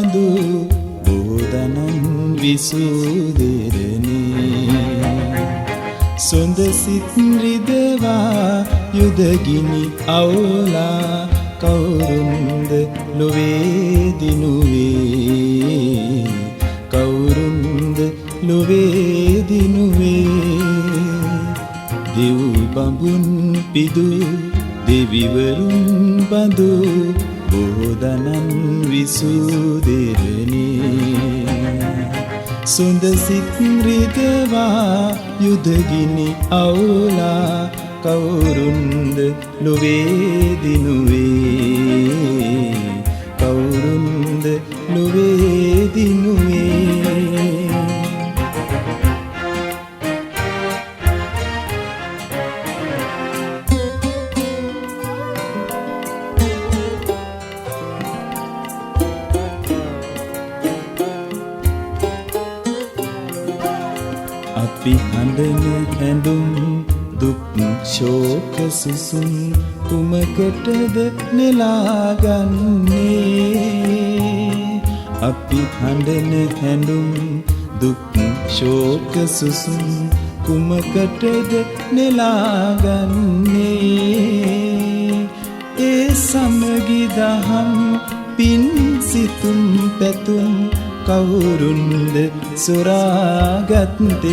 බඳු බෝධනන් විසූදෙරණි සොඳ සිත් රිදවා යුදගිනි අවුලා කවුරුන්ද ලොවේ දිනුවේ කවුරුන්ද ලොවේ දිනුවේ දෙව් බඹුන් පිදු දෙවිවරුන් බඳු බෝධනන් විසූදෙරණි සොඳ සිත් රිදවා යුදගිනි අවුලා කවුරුන්ද ලොවේ දිනුවේ කවුරුන්ද ලොවේ දිනුවේ අපි හඬන හැඳුම් දුක් ශෝක සුසුම් කුමකටද නෙලාගන්නේ අපි හඬන හැඳුම් දුක් ශෝක සුසුම් කුමකටද නෙලාගන්නේ ඒ සමගි දහම් පින් සිතුම් පැතුම් කවුරුන්ද සොරාගත්තේ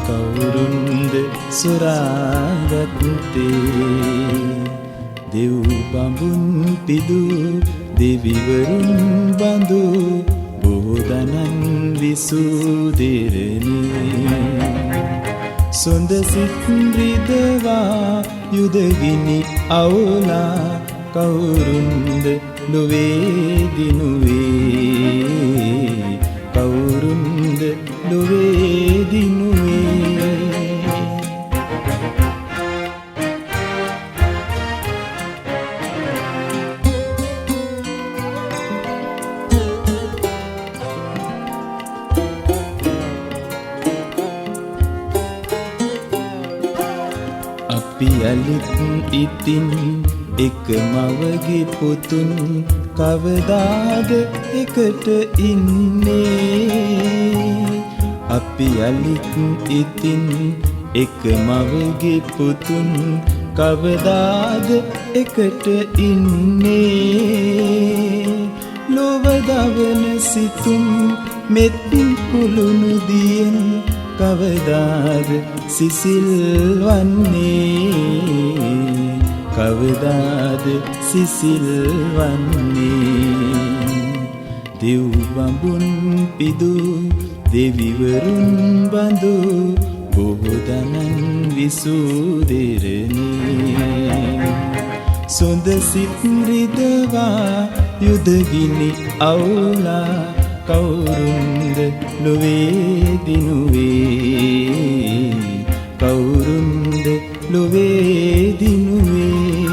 කවුරුන්ද සොරාගත්තේ දෙව් බඹුන් පිදු දෙවිවරුන් බඳු බෝධනන් විසූදෙරණි සොඳ සිත් රිදවා යුදගිනි අවුලා කවුරුන්ද ලොවේ දිනුවේ කවුරුන්ද ලොවේ දිනුවේ අපි අලිත් ඉතින් එක මවගේ පුතුන් කවදාද එකට ඉන්නේ අපි අලිත් ඉතින් එක මවගේ පුතුන් කවදාද එකට ඉන්නේ ලොව දවන සිතුම් මෙත් කුළුණු දියෙන් කවදාද සිසිල් වන්නේ කවදාද සිසිල් වන්නේ දෙව් බඹුන් පිදු දෙවිවරුන් බඳු බෝධනන් විසූදෙරණි සොඳ සිත් රිදවා යුදගිනි අවුලා කවුරුන්ද ලොවේ දිනුවේ කවුරුන්ද ලොවේ දිනුවේ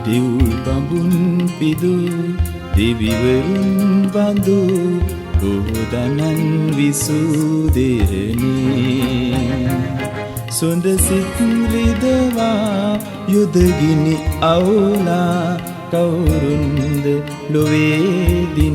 දෙව් බඹුන් පිදු දෙවිවරුන් බඳු බෝධනන් විසූදෙරණි සොඳ සිත් රිදවා යුදගිනි අවුලා කවුරුන්ද ලොවේ දිනුවේ